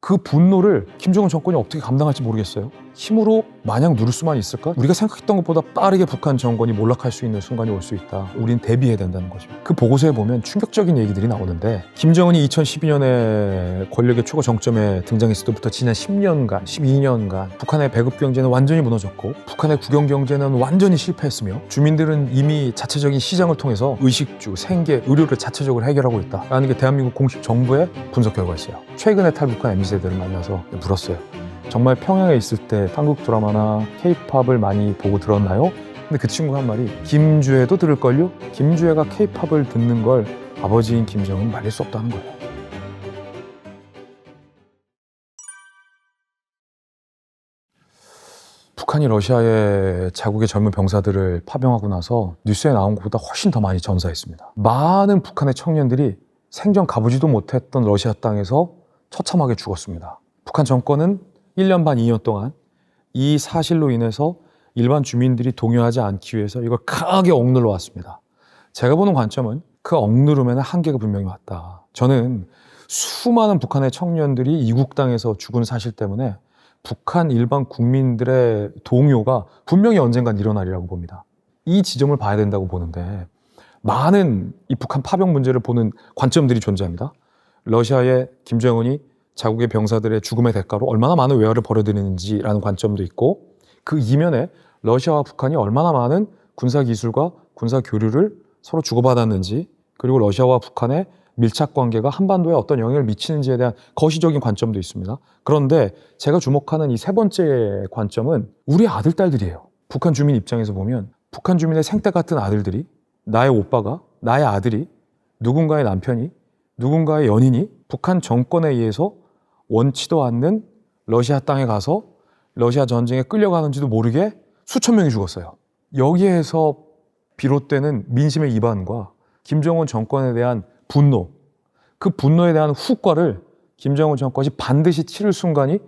그 분노를 김정은 정권이 어떻게 감당할지 모르겠어요. 힘으로 마냥 누를 수만 있을까? 우리가 생각했던 것보다 빠르게 북한 정권이 몰락할 수 있는 순간이 올 수 있다. 우린 대비해야 된다는 거죠. 그 보고서에 보면 충격적인 얘기들이 나오는데, 김정은이 2012년에 권력의 최고 정점에 등장했을 때부터 지난 10년간, 12년간 북한의 배급 경제는 완전히 무너졌고 북한의 국영 경제는 완전히 실패했으며 주민들은 이미 자체적인 시장을 통해서 의식주, 생계, 의료를 자체적으로 해결하고 있다라는 게 대한민국 공식 정부의 분석 결과였어요. 최근에 탈북한 MZ세대를 만나서 물었어요. 정말 평양에 있을 때 한국 드라마나 K-팝을 많이 보고 들었나요? 근데 그 친구가 한 말이, 김주애도 들을걸요? 김주애가 K-팝을 듣는 걸 아버지인 김정은 말릴 수 없다는 거예요. 북한이 러시아의 자국의 젊은 병사들을 파병하고 나서 뉴스에 나온 것보다 훨씬 더 많이 전사했습니다. 많은 북한의 청년들이 생전 가보지도 못했던 러시아 땅에서 처참하게 죽었습니다. 북한 정권은 1년 반, 2년 동안 이 사실로 인해서 일반 주민들이 동요하지 않기 위해서 이걸 강하게 억눌러 왔습니다. 제가 보는 관점은 그 억누름에는 한계가 분명히 왔다. 저는 수많은 북한의 청년들이 이국 땅에서 죽은 사실 때문에 북한 일반 국민들의 동요가 분명히 언젠간 일어나리라고 봅니다. 이 지점을 봐야 된다고 보는데, 많은 이 북한 파병 문제를 보는 관점들이 존재합니다. 러시아의 김정은이 자국의 병사들의 죽음의 대가로 얼마나 많은 외화를 벌어들이는지라는 관점도 있고, 그 이면에 러시아와 북한이 얼마나 많은 군사 기술과 군사 교류를 서로 주고받았는지, 그리고 러시아와 북한의 밀착 관계가 한반도에 어떤 영향을 미치는지에 대한 거시적인 관점도 있습니다. 그런데 제가 주목하는 이 세 번째 관점은 우리 아들, 딸들이에요. 북한 주민 입장에서 보면 북한 주민의 생태 같은 아들들이, 나의 오빠가, 나의 아들이, 누군가의 남편이, 누군가의 연인이 북한 정권에 의해서 원치도 않는 러시아 땅에 가서 러시아 전쟁에 끌려가는지도 모르게 수천 명이 죽었어요. 여기에서 비롯되는 민심의 이반과 김정은 정권에 대한 분노, 그 분노에 대한 후과를 김정은 정권이 반드시 치를 순간이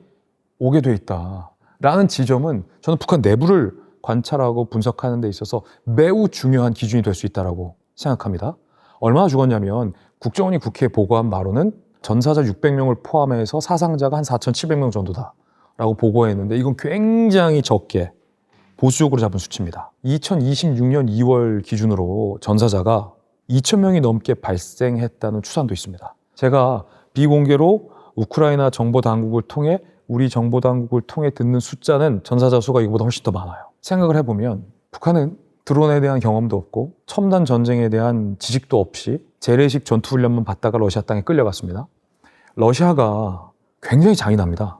오게 돼 있다라는 지점은 저는 북한 내부를 관찰하고 분석하는 데 있어서 매우 중요한 기준이 될 수 있다고 생각합니다. 얼마나 죽었냐면 국정원이 국회에 보고한 바로는 전사자 600명을 포함해서 사상자가 한 4,700명 정도다라고 보고했는데, 이건 굉장히 적게 보수적으로 잡은 수치입니다. 2026년 2월 기준으로 전사자가 2,000명이 넘게 발생했다는 추산도 있습니다. 제가 비공개로 우크라이나 정보당국을 통해, 우리 정보당국을 통해 듣는 숫자는 전사자 수가 이거보다 훨씬 더 많아요. 생각을 해보면 북한은 드론에 대한 경험도 없고 첨단 전쟁에 대한 지식도 없이 재래식 전투훈련만 받다가 러시아 땅에 끌려갔습니다. 러시아가 굉장히 잔인합니다.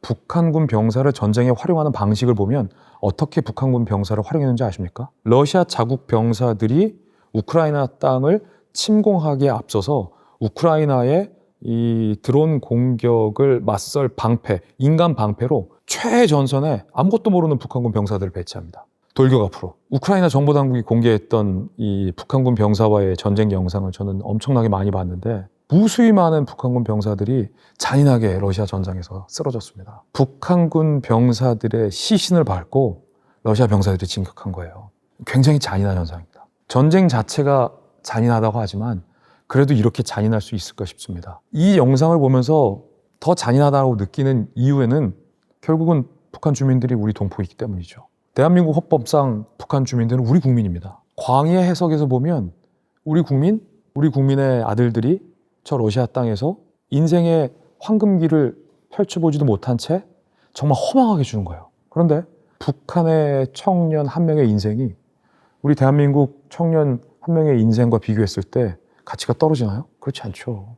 북한군 병사를 전쟁에 활용하는 방식을 보면 어떻게 북한군 병사를 활용했는지 아십니까? 러시아 자국 병사들이 우크라이나 땅을 침공하기에 앞서서 우크라이나의 이 드론 공격을 맞설 방패, 인간 방패로 최전선에 아무것도 모르는 북한군 병사들을 배치합니다. 돌격 앞으로. 우크라이나 정보당국이 공개했던 이 북한군 병사와의 전쟁 영상을 저는 엄청나게 많이 봤는데, 무수히 많은 북한군 병사들이 잔인하게 러시아 전장에서 쓰러졌습니다. 북한군 병사들의 시신을 밟고 러시아 병사들이 진격한 거예요. 굉장히 잔인한 현상입니다. 전쟁 자체가 잔인하다고 하지만 그래도 이렇게 잔인할 수 있을까 싶습니다. 이 영상을 보면서 더 잔인하다고 느끼는 이유에는 결국은 북한 주민들이 우리 동포이기 때문이죠. 대한민국 헌법상 북한 주민들은 우리 국민입니다. 광의의 해석에서 보면 우리 국민의 아들들이 저 러시아 땅에서 인생의 황금기를 펼쳐보지도 못한 채 정말 허망하게 죽는 거예요. 그런데 북한의 청년 한 명의 인생이 우리 대한민국 청년 한 명의 인생과 비교했을 때 가치가 떨어지나요? 그렇지 않죠.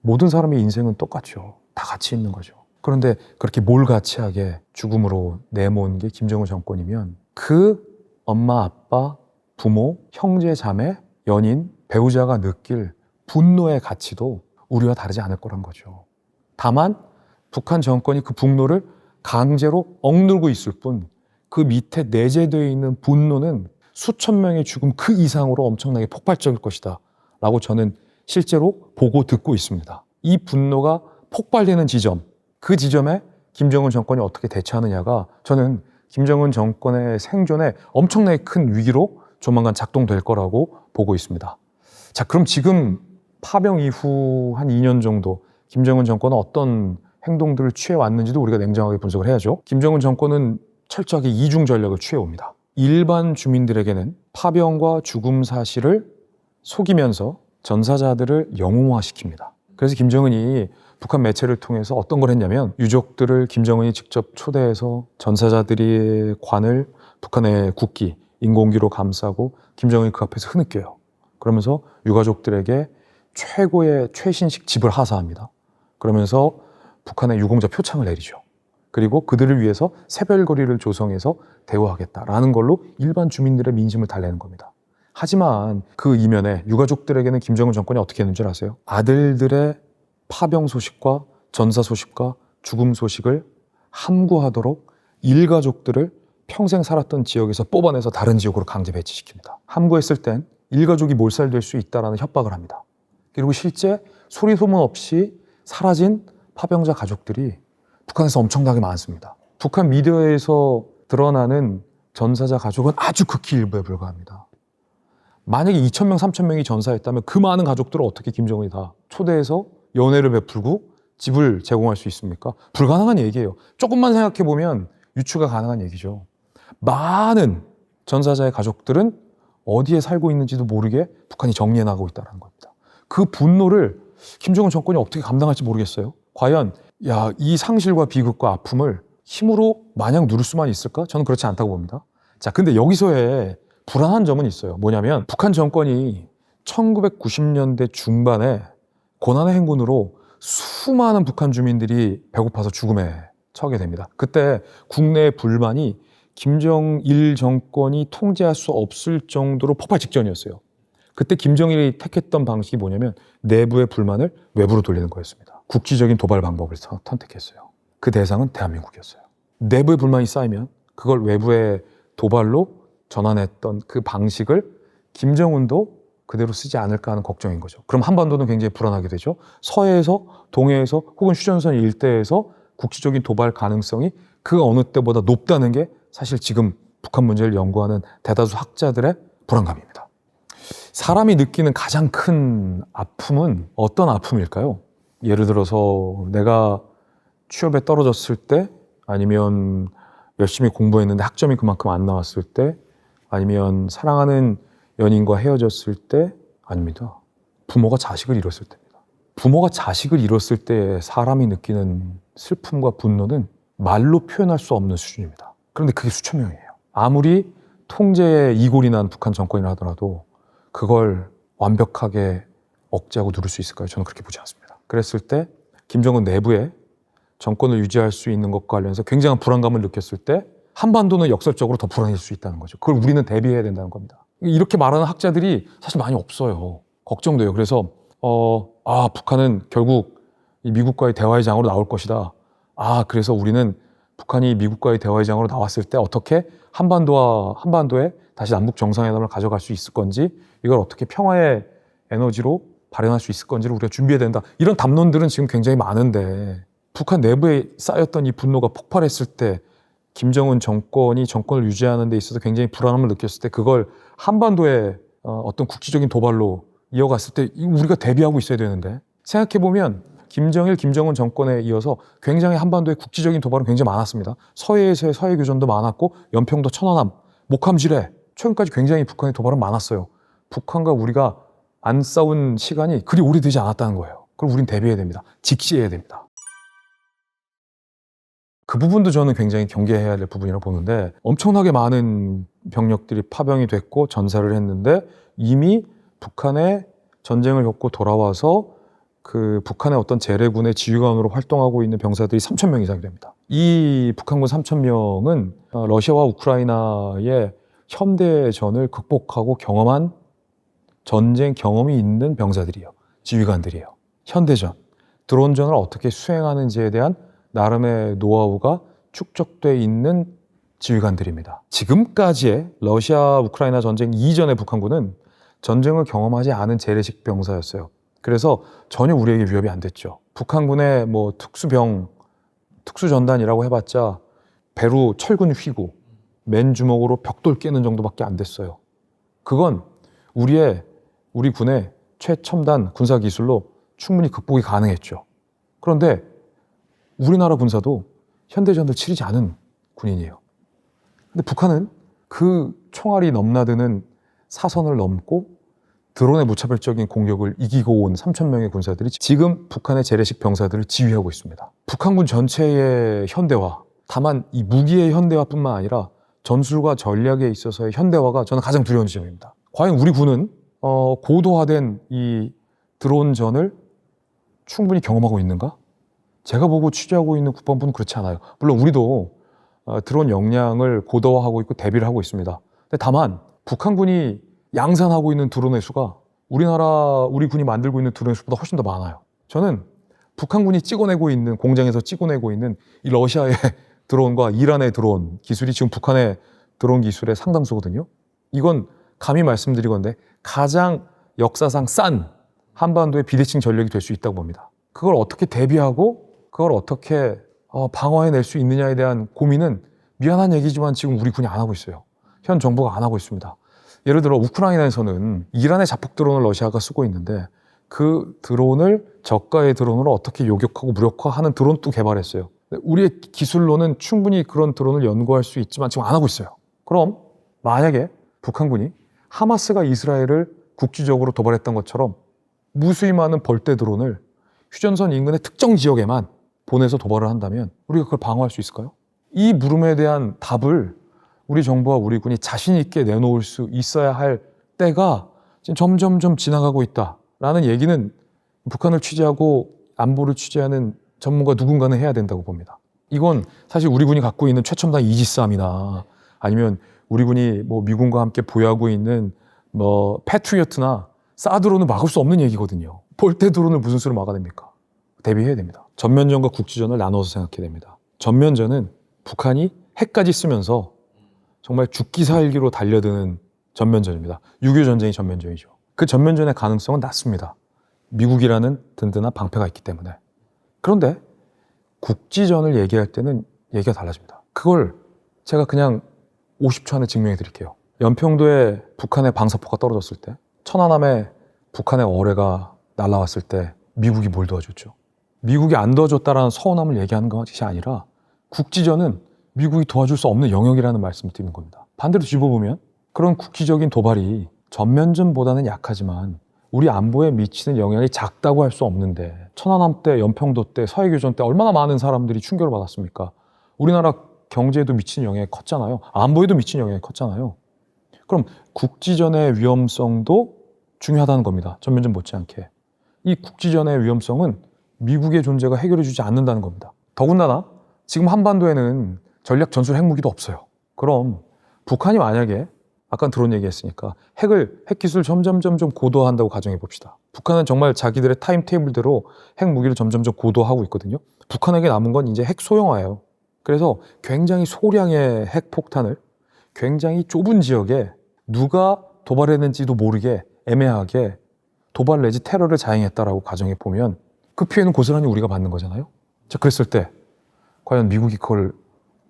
모든 사람의 인생은 똑같죠. 다 가치 있는 거죠. 그런데 그렇게 몰가치하게 죽음으로 내모은 게 김정은 정권이면 그 엄마, 아빠, 부모, 형제, 자매, 연인, 배우자가 느낄 분노의 가치도 우리와 다르지 않을 거란 거죠. 다만 북한 정권이 그 분노를 강제로 억누르고 있을 뿐, 그 밑에 내재되어 있는 분노는 수천 명의 죽음 그 이상으로 엄청나게 폭발적일 것이다 라고 저는 실제로 보고 듣고 있습니다. 이 분노가 폭발되는 지점, 그 지점에 김정은 정권이 어떻게 대처하느냐가 저는 김정은 정권의 생존에 엄청나게 큰 위기로 조만간 작동될 거라고 보고 있습니다. 자, 그럼 지금 파병 이후 한 2년 정도 김정은 정권은 어떤 행동들을 취해왔는지도 우리가 냉정하게 분석을 해야죠. 김정은 정권은 철저하게 이중 전략을 취해옵니다. 일반 주민들에게는 파병과 죽음 사실을 속이면서 전사자들을 영웅화시킵니다. 그래서 김정은이 북한 매체를 통해서 어떤 걸 했냐면 유족들을 김정은이 직접 초대해서 전사자들의 관을 북한의 국기, 인공기로 감싸고 김정은이 그 앞에서 흐느껴요. 그러면서 유가족들에게 최고의 최신식 집을 하사합니다. 그러면서 북한의 유공자 표창을 내리죠. 그리고 그들을 위해서 새별거리를 조성해서 대우하겠다라는 걸로 일반 주민들의 민심을 달래는 겁니다. 하지만 그 이면에 유가족들에게는 김정은 정권이 어떻게 했는 줄 아세요? 아들들의 파병 소식과 전사 소식과 죽음 소식을 함구하도록 일가족들을 평생 살았던 지역에서 뽑아내서 다른 지역으로 강제 배치시킵니다. 함구했을 땐 일가족이 몰살될 수 있다는 협박을 합니다. 그리고 실제 소리 소문 없이 사라진 파병자 가족들이 북한에서 엄청나게 많습니다. 북한 미디어에서 드러나는 전사자 가족은 아주 극히 일부에 불과합니다. 만약에 2,000명, 3,000명이 전사했다면 그 많은 가족들을 어떻게 김정은이 다 초대해서 연회를 베풀고 집을 제공할 수 있습니까? 불가능한 얘기예요. 조금만 생각해보면 유추가 가능한 얘기죠. 많은 전사자의 가족들은 어디에 살고 있는지도 모르게 북한이 정리해 나가고 있다는 겁니다. 그 분노를 김정은 정권이 어떻게 감당할지 모르겠어요. 과연 이 상실과 비극과 아픔을 힘으로 마냥 누를 수만 있을까? 저는 그렇지 않다고 봅니다. 자, 근데 여기서의 불안한 점은 있어요. 뭐냐면 북한 정권이 1990년대 중반에 고난의 행군으로 수많은 북한 주민들이 배고파서 죽음에 처하게 됩니다. 그때 국내의 불만이 김정일 정권이 통제할 수 없을 정도로 폭발 직전이었어요. 그때 김정일이 택했던 방식이 뭐냐면 내부의 불만을 외부로 돌리는 거였습니다. 국지적인 도발 방법을 선택했어요. 그 대상은 대한민국이었어요. 내부의 불만이 쌓이면 그걸 외부의 도발로 전환했던 그 방식을 김정은도 그대로 쓰지 않을까 하는 걱정인 거죠. 그럼 한반도는 굉장히 불안하게 되죠. 서해에서, 동해에서 혹은 휴전선 일대에서 국지적인 도발 가능성이 그 어느 때보다 높다는 게 사실 지금 북한 문제를 연구하는 대다수 학자들의 불안감입니다. 사람이 느끼는 가장 큰 아픔은 어떤 아픔일까요? 예를 들어서 내가 취업에 떨어졌을 때, 아니면 열심히 공부했는데 학점이 그만큼 안 나왔을 때, 아니면 사랑하는 연인과 헤어졌을 때, 아닙니다. 부모가 자식을 잃었을 때입니다. 부모가 자식을 잃었을 때 사람이 느끼는 슬픔과 분노는 말로 표현할 수 없는 수준입니다. 그런데 그게 수천 명이에요. 아무리 통제에 이골이 난 북한 정권이라 하더라도 그걸 완벽하게 억제하고 누를 수 있을까요? 저는 그렇게 보지 않습니다. 그랬을 때 김정은 내부에 정권을 유지할 수 있는 것과 관련해서 굉장한 불안감을 느꼈을 때 한반도는 역설적으로 더 불안해질 수 있다는 거죠. 그걸 우리는 대비해야 된다는 겁니다. 이렇게 말하는 학자들이 사실 많이 없어요. 걱정돼요. 그래서 북한은 결국 이 미국과의 대화의 장으로 나올 것이다. 그래서 우리는 북한이 미국과의 대화의 장으로 나왔을 때 어떻게 한반도에 다시 남북 정상회담을 가져갈 수 있을 건지, 이걸 어떻게 평화의 에너지로 발현할 수 있을 건지를 우리가 준비해야 된다. 이런 담론들은 지금 굉장히 많은데 북한 내부에 쌓였던 이 분노가 폭발했을 때 김정은 정권이 정권을 유지하는 데 있어서 굉장히 불안함을 느꼈을 때 그걸 한반도의 어떤 국지적인 도발로 이어갔을 때 우리가 대비하고 있어야 되는데, 생각해보면 김정은 정권에 이어서 굉장히 한반도의 국지적인 도발은 굉장히 많았습니다. 서해에서의 서해교전도 많았고 연평도 천안함, 목함지뢰, 최근까지 굉장히 북한의 도발은 많았어요. 북한과 우리가 안 싸운 시간이 그리 오래되지 않았다는 거예요. 그럼 우린 대비해야 됩니다. 직시해야 됩니다. 그 부분도 저는 굉장히 경계해야 될 부분이라고 보는데, 엄청나게 많은 병력들이 파병이 됐고 전사를 했는데 이미 북한의 전쟁을 겪고 돌아와서 그 북한의 어떤 재래군의 지휘관으로 활동하고 있는 병사들이 3,000명 이상이 됩니다. 이 북한군 3,000명은 러시아와 우크라이나의 현대전을 극복하고 경험한 전쟁 경험이 있는 병사들이에요. 지휘관들이에요. 현대전, 드론전을 어떻게 수행하는지에 대한 나름의 노하우가 축적돼 있는 지휘관들입니다. 지금까지의 러시아 우크라이나 전쟁 이전의 북한군은 전쟁을 경험하지 않은 재래식 병사였어요. 그래서 전혀 우리에게 위협이 안 됐죠. 북한군의 특수전단이라고 해봤자 배로 철근 휘고 맨 주먹으로 벽돌 깨는 정도밖에 안 됐어요. 그건 우리 군의 최첨단 군사 기술로 충분히 극복이 가능했죠. 그런데 우리나라 군사도 현대전을 치르지 않은 군인이에요. 근데 북한은 그 총알이 넘나드는 사선을 넘고 드론의 무차별적인 공격을 이기고 온 3,000명의 군사들이 지금 북한의 재래식 병사들을 지휘하고 있습니다. 북한군 전체의 현대화, 다만 이 무기의 현대화뿐만 아니라 전술과 전략에 있어서의 현대화가 저는 가장 두려운 지점입니다. 과연 우리 군은 고도화된 이 드론전을 충분히 경험하고 있는가? 제가 보고 취재하고 있는 국방부는 그렇지 않아요. 물론 우리도 드론 역량을 고도화하고 있고 대비를 하고 있습니다. 근데 다만 북한군이 양산하고 있는 드론의 수가 우리 군이 만들고 있는 드론의 수보다 훨씬 더 많아요. 저는 북한군이 찍어내고 있는, 공장에서 찍어내고 있는 이 러시아의 드론과 이란의 드론 기술이 지금 북한의 드론 기술의 상당수거든요. 이건 감히 말씀드리건데 가장 역사상 싼 한반도의 비대칭 전력이 될 수 있다고 봅니다. 그걸 어떻게 대비하고 그걸 어떻게 방어해낼 수 있느냐에 대한 고민은 미안한 얘기지만 지금 우리 군이 안 하고 있어요. 현 정부가 안 하고 있습니다. 예를 들어 우크라이나에서는 이란의 자폭 드론을 러시아가 쓰고 있는데 그 드론을 저가의 드론으로 어떻게 요격하고 무력화하는 드론도 개발했어요. 우리의 기술로는 충분히 그런 드론을 연구할 수 있지만 지금 안 하고 있어요. 그럼 만약에 북한군이 하마스가 이스라엘을 국지적으로 도발했던 것처럼 무수히 많은 벌떼 드론을 휴전선 인근의 특정 지역에만 보내서 도발을 한다면 우리가 그걸 방어할 수 있을까요? 이 물음에 대한 답을 우리 정부와 우리 군이 자신 있게 내놓을 수 있어야 할 때가 지금 점점점 지나가고 있다라는 얘기는 북한을 취재하고 안보를 취재하는 전문가 누군가는 해야 된다고 봅니다. 이건 사실 우리 군이 갖고 있는 최첨단 이지스함이나 아니면 우리 군이 미군과 함께 보유하고 있는 패트리어트나 사드론을 막을 수 없는 얘기거든요. 벌떼 드론을 무슨 수로 막아냅니까? 대비해야 됩니다. 전면전과 국지전을 나눠서 생각해야 됩니다. 전면전은 북한이 핵까지 쓰면서 정말 죽기 살기로 달려드는 전면전입니다. 6.25 전쟁이 전면전이죠. 그 전면전의 가능성은 낮습니다. 미국이라는 든든한 방패가 있기 때문에. 그런데 국지전을 얘기할 때는 얘기가 달라집니다. 그걸 제가 그냥 50초 안에 증명해 드릴게요. 연평도에 북한의 방사포가 떨어졌을 때, 천안함에 북한의 어뢰가 날아왔을 때 미국이 뭘 도와줬죠? 미국이 안 도와줬다라는 서운함을 얘기하는 것이 아니라 국지전은 미국이 도와줄 수 없는 영역이라는 말씀을 드리는 겁니다. 반대로 짚어보면 그런 국지적인 도발이 전면전보다는 약하지만 우리 안보에 미치는 영향이 작다고 할 수 없는데 천안함 때, 연평도 때, 서해교전 때 얼마나 많은 사람들이 충격을 받았습니까? 우리나라 경제에도 미치는 영향이 컸잖아요. 안보에도 미치는 영향이 컸잖아요. 그럼 국지전의 위험성도 중요하다는 겁니다. 전면전 못지않게. 이 국지전의 위험성은 미국의 존재가 해결해주지 않는다는 겁니다. 더군다나 지금 한반도에는 전략 전술 핵무기도 없어요. 그럼 북한이 만약에 아까 드론 얘기했으니까 핵 기술을 점점 고도화한다고 가정해 봅시다. 북한은 정말 자기들의 타임테이블대로 핵무기를 점점 고도화하고 있거든요. 북한에게 남은 건 이제 핵 소형화예요. 그래서 굉장히 소량의 핵폭탄을 굉장히 좁은 지역에 누가 도발했는지도 모르게 애매하게 도발 내지 테러를 자행했다라고 가정해 보면 그 피해는 고스란히 우리가 받는 거잖아요. 자, 그랬을 때 과연 미국이 그걸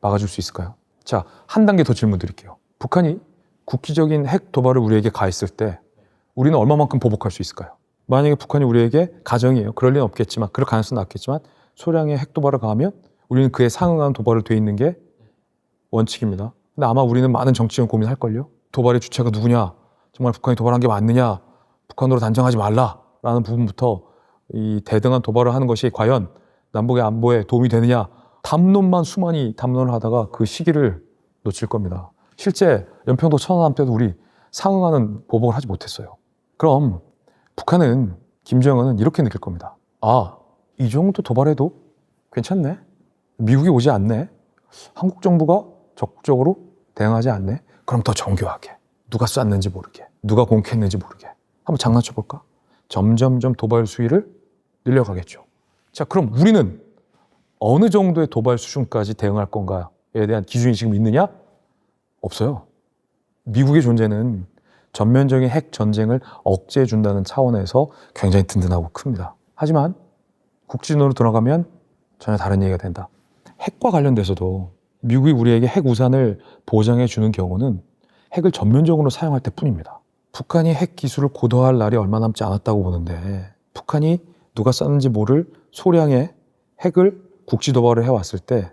막아줄 수 있을까요? 자, 한 단계 더 질문 드릴게요. 북한이 국기적인 핵 도발을 우리에게 가했을 때 우리는 얼마만큼 보복할 수 있을까요? 만약에 북한이 우리에게 가정이에요. 그럴 리는 없겠지만, 그럴 가능성은 낮겠지만 소량의 핵 도발을 가하면 우리는 그에 상응한 도발을 돼 있는 게 원칙입니다. 근데 아마 우리는 많은 정치적 고민할걸요. 도발의 주체가 누구냐? 정말 북한이 도발한 게 맞느냐? 북한으로 단정하지 말라라는 부분부터 이 대등한 도발을 하는 것이 과연 남북의 안보에 도움이 되느냐? 담론만 수많이 담론을 하다가 그 시기를 놓칠 겁니다. 실제 연평도 천안함 때도 우리 상응하는 보복을 하지 못했어요. 그럼 북한은, 김정은은 이렇게 느낄 겁니다. 아, 이 정도 도발해도 괜찮네? 미국이 오지 않네? 한국 정부가 적극적으로 대응하지 않네? 그럼 더 정교하게, 누가 쐈는지 모르게, 누가 공격했는지 모르게 한번 장난쳐볼까? 점점점 도발 수위를 늘려가겠죠. 자, 그럼 우리는 어느 정도의 도발 수준까지 대응할 건가에 대한 기준이 지금 있느냐? 없어요. 미국의 존재는 전면적인 핵 전쟁을 억제해 준다는 차원에서 굉장히 든든하고 큽니다. 하지만 국진으로 들어가면 전혀 다른 얘기가 된다. 핵과 관련돼서도 미국이 우리에게 핵 우산을 보장해 주는 경우는 핵을 전면적으로 사용할 때뿐입니다. 북한이 핵 기술을 고도화할 날이 얼마 남지 않았다고 보는데 북한이 누가 쐈는지 모를 소량의 핵을 국지 도발을 해왔을 때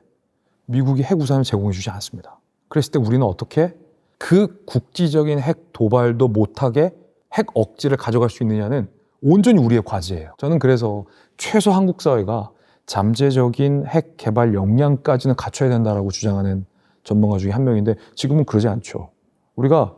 미국이 핵 우산을 제공해 주지 않습니다. 그랬을 때 우리는 어떻게 그 국지적인 핵 도발도 못하게 핵 억지를 가져갈 수 있느냐는 온전히 우리의 과제예요. 저는 그래서 최소 한국 사회가 잠재적인 핵 개발 역량까지는 갖춰야 된다라고 주장하는 전문가 중에 한 명인데 지금은 그러지 않죠. 우리가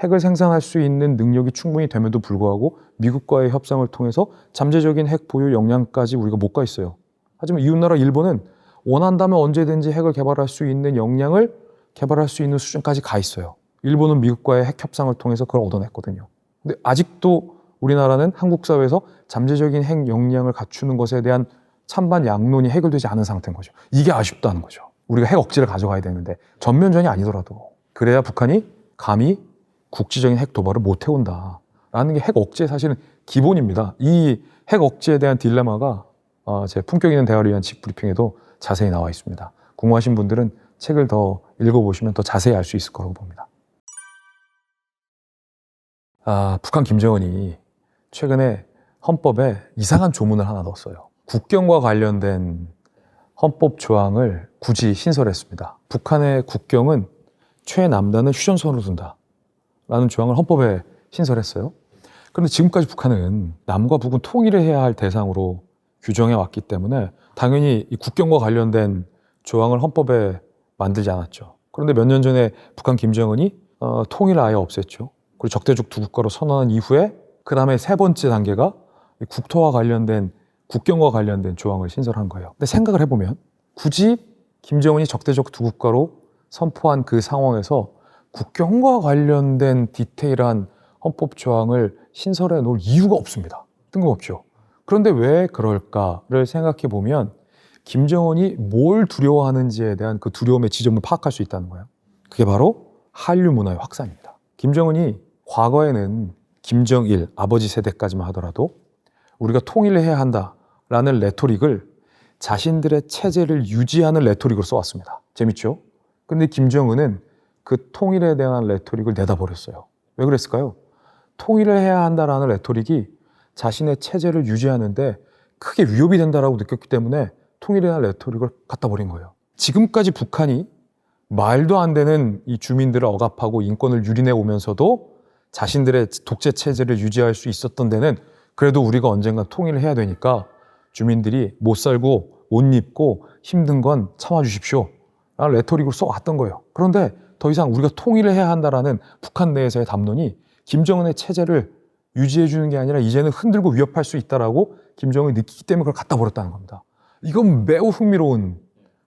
핵을 생산할 수 있는 능력이 충분히 됨에도 불구하고 미국과의 협상을 통해서 잠재적인 핵 보유 역량까지 우리가 못 가 있어요. 하지만 이웃나라 일본은 원한다면 언제든지 핵을 개발할 수 있는 역량을 개발할 수 있는 수준까지 가 있어요. 일본은 미국과의 핵 협상을 통해서 그걸 얻어냈거든요. 근데 아직도 우리나라는 한국 사회에서 잠재적인 핵 역량을 갖추는 것에 대한 찬반 양론이 해결되지 않은 상태인 거죠. 이게 아쉽다는 거죠. 우리가 핵 억지를 가져가야 되는데 전면전이 아니더라도 그래야 북한이 감히 국지적인 핵 도발을 못 해온다라는 게 핵 억지의 사실은 기본입니다. 이 핵 억지에 대한 딜레마가 제 품격 있는 대화를 위한 직브리핑에도 자세히 나와 있습니다. 궁금하신 분들은 책을 더 읽어보시면 더 자세히 알 수 있을 거라고 봅니다. 북한 김정은이 최근에 헌법에 이상한 조문을 하나 넣었어요. 국경과 관련된 헌법 조항을 굳이 신설했습니다. 북한의 국경은 최남단을 휴전선으로 둔다 라는 조항을 헌법에 신설했어요. 그런데 지금까지 북한은 남과 북은 통일을 해야 할 대상으로 규정해 왔기 때문에 당연히 이 국경과 관련된 조항을 헌법에 만들지 않았죠. 그런데 몇 년 전에 북한 김정은이 통일을 아예 없앴죠. 그리고 적대적 두 국가로 선언한 이후에 그 다음에 세 번째 단계가 국토와 관련된 국경과 관련된 조항을 신설한 거예요. 근데 생각을 해보면 굳이 김정은이 적대적 두 국가로 선포한 그 상황에서 국경과 관련된 디테일한 헌법 조항을 신설해 놓을 이유가 없습니다. 뜬금없죠. 그런데 왜 그럴까를 생각해 보면 김정은이 뭘 두려워하는지에 대한 그 두려움의 지점을 파악할 수 있다는 거예요. 그게 바로 한류 문화의 확산입니다. 김정은이 과거에는 김정일 아버지 세대까지만 하더라도 우리가 통일을 해야 한다라는 레토릭을 자신들의 체제를 유지하는 레토릭으로 써왔습니다. 재밌죠? 그런데 김정은은 그 통일에 대한 레토릭을 내다버렸어요. 왜 그랬을까요? 통일을 해야 한다라는 레토릭이 자신의 체제를 유지하는데 크게 위협이 된다라고 느꼈기 때문에 통일에 대한 레토릭을 갖다 버린 거예요. 지금까지 북한이 말도 안 되는 이 주민들을 억압하고 인권을 유린해 오면서도 자신들의 독재 체제를 유지할 수 있었던 데는 그래도 우리가 언젠가 통일을 해야 되니까 주민들이 못 살고 못 입고 힘든 건 참아주십시오 라는 레토릭으로 써왔던 거예요. 그런데 더 이상 우리가 통일을 해야 한다라는 북한 내에서의 담론이 김정은의 체제를 유지해 주는 게 아니라 이제는 흔들고 위협할 수 있다라고 김정은이 느끼기 때문에 그걸 갖다 버렸다는 겁니다. 이건 매우 흥미로운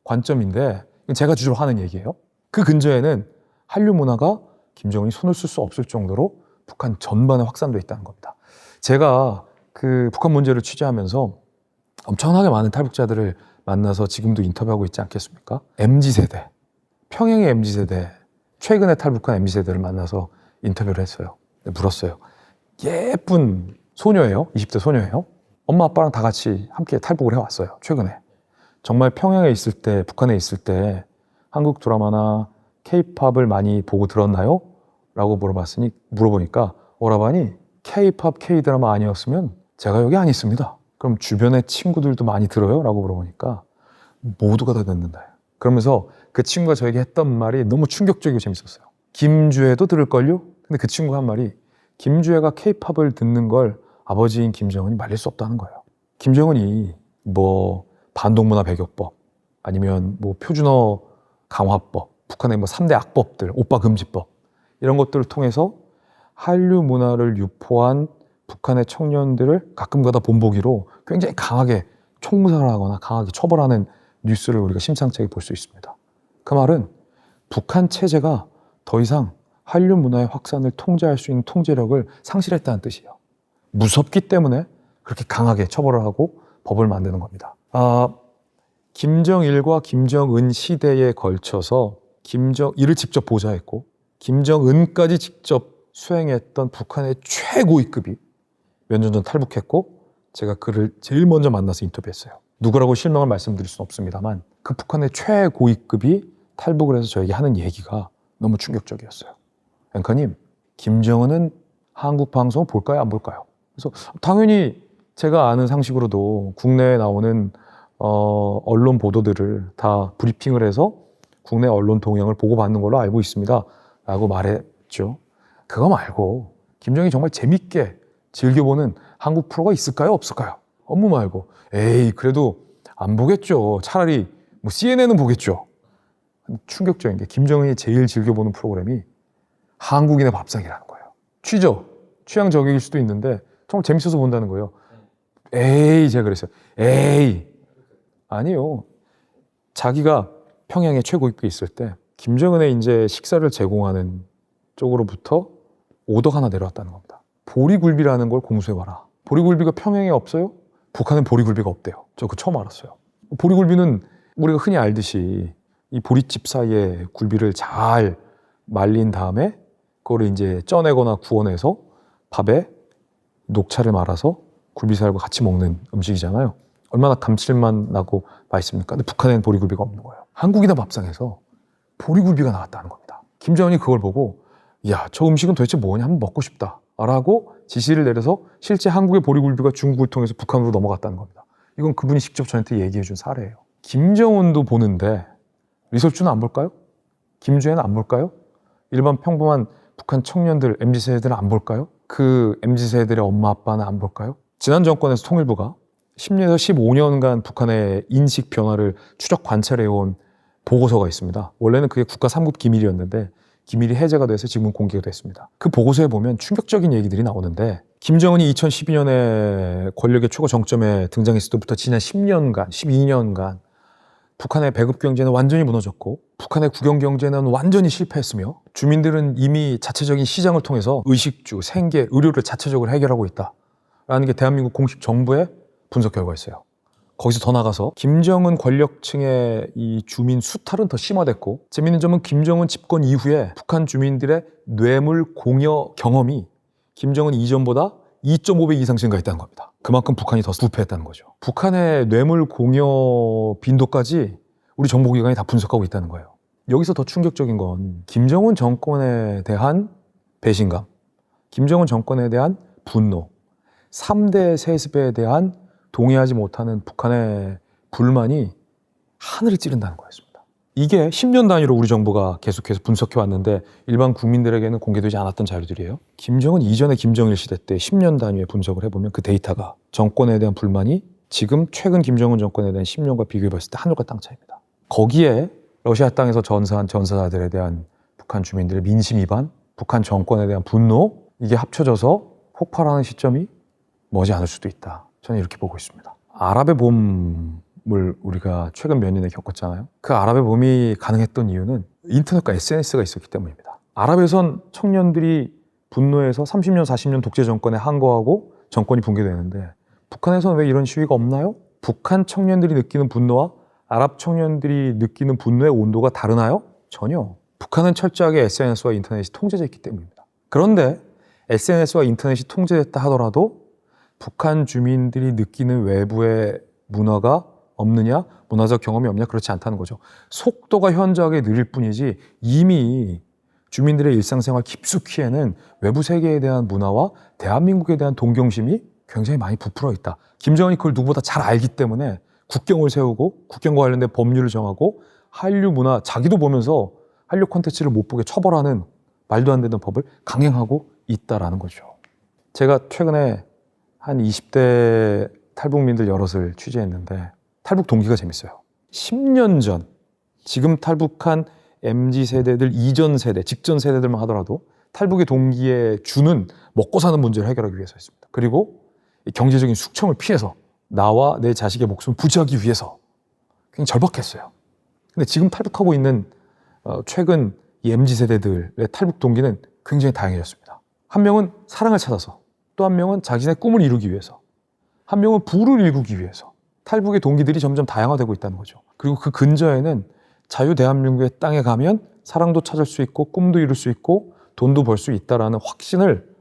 관점인데 제가 주로 하는 얘기예요. 그 근저에는 한류 문화가 김정은이 손을 쓸 수 없을 정도로 북한 전반에 확산되어 있다는 겁니다. 제가 그 북한 문제를 취재하면서 엄청나게 많은 탈북자들을 만나서 지금도 인터뷰하고 있지 않겠습니까? MZ세대, 평행의 MZ세대, 최근에 탈북한 MZ세대를 만나서 인터뷰를 했어요. 물었어요. 예쁜 소녀예요. 20대 소녀예요. 엄마 아빠랑 다 같이 함께 탈북을 해왔어요. 최근에. 정말 평양에 있을 때, 북한에 있을 때 한국 드라마나 K-팝을 많이 보고 들었나요? 라고 물어보니까 오라버니 K-팝, K-드라마 아니었으면 제가 여기 안 있습니다. 그럼 주변의 친구들도 많이 들어요? 라고 물어보니까 모두가 다 듣는다. 그러면서 그 친구가 저에게 했던 말이 너무 충격적이고 재밌었어요. 김주애도 들을걸요? 근데 그 친구가 한 말이 김주애가 K-팝을 듣는 걸 아버지인 김정은이 말릴 수 없다는 거예요. 김정은이 뭐 반동문화 배격법 아니면 뭐 표준어 강화법, 북한의 뭐 3대 악법들, 오빠 금지법 이런 것들을 통해서 한류 문화를 유포한 북한의 청년들을 가끔가다 본보기로 굉장히 강하게 총살하거나 강하게 처벌하는 뉴스를 우리가 심상찮게 볼 수 있습니다. 그 말은 북한 체제가 더 이상 한류 문화의 확산을 통제할 수 있는 통제력을 상실했다는 뜻이에요. 무섭기 때문에 그렇게 강하게 처벌을 하고 법을 만드는 겁니다. 김정일과 김정은 시대에 걸쳐서 김정일을 직접 보좌했고 김정은까지 직접 수행했던 북한의 최고위급이 몇 년 전 탈북했고 제가 그를 제일 먼저 만나서 인터뷰했어요. 누구라고 실명을 말씀드릴 수는 없습니다만 그 북한의 최고위급이 탈북을 해서 저에게 하는 얘기가 너무 충격적이었어요. 앵커님, 김정은은 한국 방송을 볼까요? 안 볼까요? 그래서 당연히 제가 아는 상식으로도 국내에 나오는 언론 보도들을 다 브리핑을 해서 국내 언론 동향을 보고받는 걸로 알고 있습니다. 라고 말했죠. 그거 말고 김정일이 정말 재밌게 즐겨보는 한국 프로가 있을까요? 없을까요? 업무 말고. 에이, 그래도 안 보겠죠. 차라리 뭐 CNN은 보겠죠. 충격적인 게 김정은이 제일 즐겨보는 프로그램이 한국인의 밥상이라는 거예요. 취향 저격일 수도 있는데 정말 재밌어서 본다는 거예요. 에이, 제가 그랬어요. 에이, 아니요. 자기가 평양에 최고위급에 있을 때 김정은의 이제 식사를 제공하는 쪽으로부터 오더가 하나 내려왔다는 겁니다. 보리굴비라는 걸 공수해봐라. 보리굴비가 평양에 없어요? 북한은 보리굴비가 없대요. 저 그거 처음 알았어요. 보리굴비는 우리가 흔히 알듯이 이 보리집 사이에 굴비를 잘 말린 다음에 그거를 이제 쪄내거나 구워내서 밥에 녹차를 말아서 굴비살과 같이 먹는 음식이잖아요. 얼마나 감칠맛 나고 맛있습니까? 근데 북한에는 보리굴비가 없는 거예요. 한국이나 밥상에서 보리굴비가 나왔다는 겁니다. 김정은이 그걸 보고 야, 저 음식은 도대체 뭐냐? 한번 먹고 싶다 라고 지시를 내려서 실제 한국의 보리굴비가 중국을 통해서 북한으로 넘어갔다는 겁니다. 이건 그분이 직접 저한테 얘기해 준 사례예요. 김정은도 보는데 리설주는 안 볼까요? 김주애는 안 볼까요? 일반 평범한 북한 청년들, MZ세대들은 안 볼까요? 그 MZ세대들의 엄마 아빠는 안 볼까요? 지난 정권에서 통일부가 10년에서 15년간 북한의 인식 변화를 추적 관찰해온 보고서가 있습니다. 원래는 그게 국가 3급 기밀이었는데 기밀이 해제가 돼서 지금은 공개가 됐습니다. 그 보고서에 보면 충격적인 얘기들이 나오는데 김정은이 2012년에 권력의 최고 정점에 등장했을 때부터 지난 10년간, 12년간 북한의 배급 경제는 완전히 무너졌고 북한의 국영 경제는 완전히 실패했으며 주민들은 이미 자체적인 시장을 통해서 의식주, 생계, 의료를 자체적으로 해결하고 있다라는 게 대한민국 공식 정부의 분석 결과였어요. 거기서 더 나가서 김정은 권력층의 이 주민 수탈은 더 심화됐고 재미있는 점은 김정은 집권 이후에 북한 주민들의 뇌물 공여 경험이 김정은 이전보다 2.5배 이상 증가했다는 겁니다. 그만큼 북한이 더 부패했다는 거죠. 북한의 뇌물 공여 빈도까지 우리 정보기관이 다 분석하고 있다는 거예요. 여기서 더 충격적인 건 김정은 정권에 대한 배신감, 김정은 정권에 대한 분노, 3대 세습에 대한 동의하지 못하는 북한의 불만이 하늘을 찌른다는 거였습니다. 이게 10년 단위로 우리 정부가 계속해서 분석해 왔는데 일반 국민들에게는 공개되지 않았던 자료들이에요. 김정은 이전의 김정일 시대 때 10년 단위의 분석을 해보면 그 데이터가 정권에 대한 불만이 지금 최근 김정은 정권에 대한 10년과 비교해 봤을 때 하늘과 땅 차이입니다. 거기에 러시아 땅에서 전사한 전사자들에 대한 북한 주민들의 민심 위반, 북한 정권에 대한 분노, 이게 합쳐져서 폭발하는 시점이 머지 않을 수도 있다. 저는 이렇게 보고 있습니다. 아랍의 봄을 우리가 최근 몇 년에 겪었잖아요. 그 아랍의 봄이 가능했던 이유는 인터넷과 SNS가 있었기 때문입니다. 아랍에선 청년들이 분노해서 30년, 40년 독재 정권에 항거하고 정권이 붕괴되는데 북한에서는 왜 이런 시위가 없나요? 북한 청년들이 느끼는 분노와 아랍 청년들이 느끼는 분노의 온도가 다르나요? 전혀. 북한은 철저하게 SNS와 인터넷이 통제되어 있기 때문입니다. 그런데 SNS와 인터넷이 통제됐다 하더라도 북한 주민들이 느끼는 외부의 문화가 없느냐, 문화적 경험이 없냐, 그렇지 않다는 거죠. 속도가 현저하게 느릴 뿐이지 이미 주민들의 일상생활 깊숙이에는 외부 세계에 대한 문화와 대한민국에 대한 동경심이 굉장히 많이 부풀어 있다. 김정은이 그걸 누구보다 잘 알기 때문에 국경을 세우고 국경과 관련된 법률을 정하고 한류 문화, 자기도 보면서 한류 콘텐츠를 못 보게 처벌하는 말도 안 되는 법을 강행하고 있다라는 거죠. 제가 최근에 한 20대 탈북민들 여럿을 취재했는데 탈북 동기가 재밌어요. 10년 전 지금 탈북한 MZ세대들 이전 세대, 직전 세대들만 하더라도 탈북의 동기에 주는 먹고 사는 문제를 해결하기 위해서였습니다. 그리고 경제적인 숙청을 피해서 나와 내 자식의 목숨을 부지하기 위해서 굉장히 절박했어요. 근데 지금 탈북하고 있는 최근 이 MZ세대들의 탈북 동기는 굉장히 다양해졌습니다. 한 명은 사랑을 찾아서, 또 한 명은 자신의 꿈을 이루기 위해서, 한 명은 부를 일구기 위해서 탈북의 동기들이 점점 다양화되고 있다는 거죠. 그리고 그 근저에는 자유 대한민국의 땅에 가면 사랑도 찾을 수 있고 꿈도 이룰 수 있고 돈도 벌 수 있다라는 확신을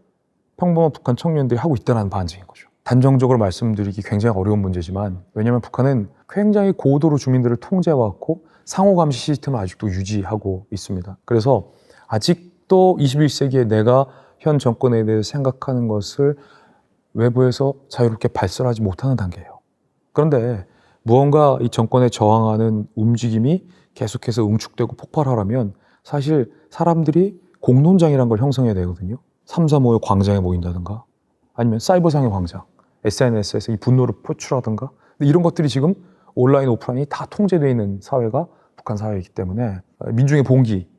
평범한 북한 청년들이 하고 있다는 반증인 거죠. 단정적으로 말씀드리기 굉장히 어려운 문제지만 왜냐하면 북한은 굉장히 고도로 주민들을 통제해왔고 상호감시 시스템을 아직도 유지하고 있습니다. 그래서 아직도 21세기에 내가 현 정권에 대해서 생각하는 것을 외부에서 자유롭게 발설하지 못하는 단계예요. 그런데 무언가 이 정권에 저항하는 움직임이 계속해서 응축되고 폭발하려면 사실 사람들이 공론장이라는 걸 형성해야 되거든요. 3.3.5의 광장에 모인다든가 아니면 사이버상의 광장, SNS에서 이 분노를 표출하든가 이런 것들이 지금 온라인, 오프라인이 다 통제되어 있는 사회가 북한 사회이기 때문에 민중의 봉기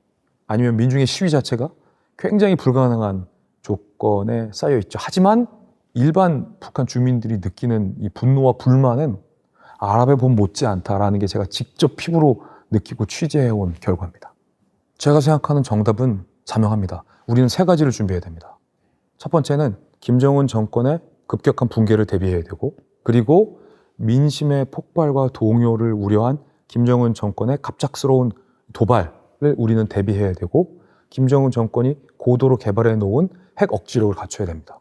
아니면 민중의 시위 자체가 굉장히 불가능한 조건에 쌓여 있죠. 하지만 일반 북한 주민들이 느끼는 이 분노와 불만은 아랍의 봄 못지않다라는 게 제가 직접 피부로 느끼고 취재해온 결과입니다. 제가 생각하는 정답은 자명합니다. 우리는 세 가지를 준비해야 됩니다. 첫 번째는 김정은 정권의 급격한 붕괴를 대비해야 되고, 그리고 민심의 폭발과 동요를 우려한 김정은 정권의 갑작스러운 도발을 우리는 대비해야 되고, 김정은 정권이 고도로 개발해 놓은 핵 억지력을 갖춰야 됩니다.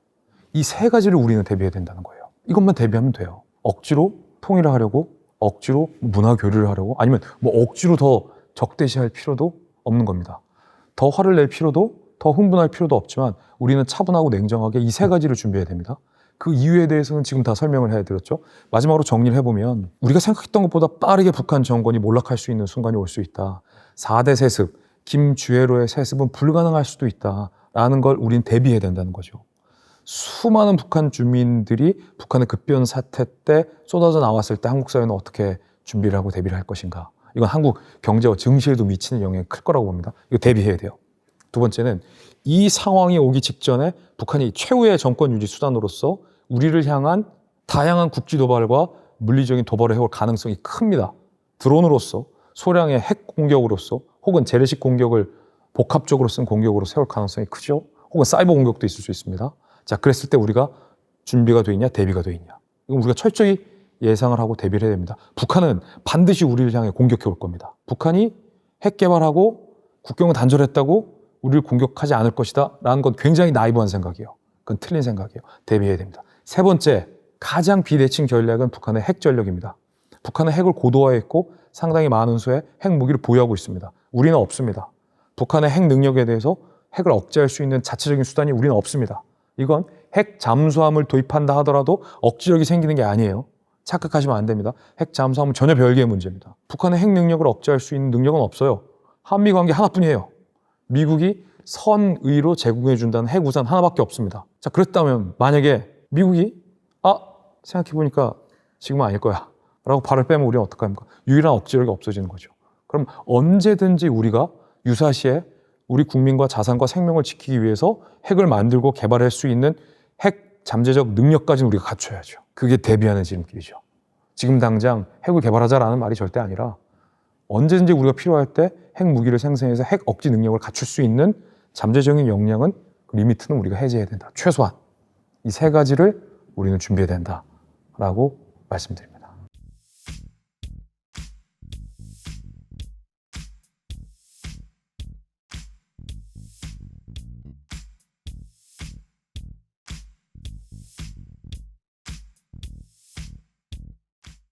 이 세 가지를 우리는 대비해야 된다는 거예요. 이것만 대비하면 돼요. 억지로 통일을 하려고, 억지로 문화 교류를 하려고, 아니면 억지로 더 적대시할 필요도 없는 겁니다. 더 화를 낼 필요도, 더 흥분할 필요도 없지만 우리는 차분하고 냉정하게 이 세 가지를 준비해야 됩니다. 그 이유에 대해서는 지금 다 설명을 해드렸죠. 마지막으로 정리를 해보면 우리가 생각했던 것보다 빠르게 북한 정권이 몰락할 수 있는 순간이 올 수 있다. 4대 세습, 김주애로의 세습은 불가능할 수도 있다라는 걸 우린 대비해야 된다는 거죠. 수많은 북한 주민들이 북한의 급변 사태 때 쏟아져 나왔을 때 한국 사회는 어떻게 준비를 하고 대비를 할 것인가. 이건 한국 경제와 증시에도 미치는 영향이 클 거라고 봅니다. 이거 대비해야 돼요. 두 번째는 이 상황이 오기 직전에 북한이 최후의 정권 유지 수단으로서 우리를 향한 다양한 국지 도발과 물리적인 도발을 해올 가능성이 큽니다. 드론으로서, 소량의 핵 공격으로서, 혹은 재래식 공격을 복합적으로 쓴 공격으로 세울 가능성이 크죠. 혹은 사이버 공격도 있을 수 있습니다. 자, 그랬을 때 우리가 준비가 돼 있냐, 대비가 돼 있냐. 이건 우리가 철저히 예상을 하고 대비를 해야 됩니다. 북한은 반드시 우리를 향해 공격해 올 겁니다. 북한이 핵 개발하고 국경을 단절했다고 우리를 공격하지 않을 것이다 라는 건 굉장히 나이브한 생각이에요. 그건 틀린 생각이에요. 대비해야 됩니다. 세 번째, 가장 비대칭 전략은 북한의 핵 전력입니다. 북한은 핵을 고도화했고 상당히 많은 수의 핵 무기를 보유하고 있습니다. 우리는 없습니다. 북한의 핵 능력에 대해서 핵을 억제할 수 있는 자체적인 수단이 우리는 없습니다. 이건 핵 잠수함을 도입한다 하더라도 억지력이 생기는 게 아니에요. 착각하시면 안 됩니다. 핵 잠수함은 전혀 별개의 문제입니다. 북한의 핵 능력을 억제할 수 있는 능력은 없어요. 한미 관계 하나뿐이에요. 미국이 선의로 제공해준다는 핵우산 하나밖에 없습니다. 자, 그랬다면 만약에 미국이 생각해보니까 지금은 아닐 거야 라고 발을 빼면 우리는 어떡합니까? 유일한 억지력이 없어지는 거죠. 그럼 언제든지 우리가 유사시에 우리 국민과 자산과 생명을 지키기 위해서 핵을 만들고 개발할 수 있는 핵 잠재적 능력까지는 우리가 갖춰야죠. 그게 대비하는 지름길이죠. 지금 당장 핵을 개발하자라는 말이 절대 아니라 언제든지 우리가 필요할 때 핵 무기를 생성해서 핵 억지 능력을 갖출 수 있는 잠재적인 역량은, 그 리미트는 우리가 해제해야 된다. 최소한 이 세 가지를 우리는 준비해야 된다라고 말씀드립니다.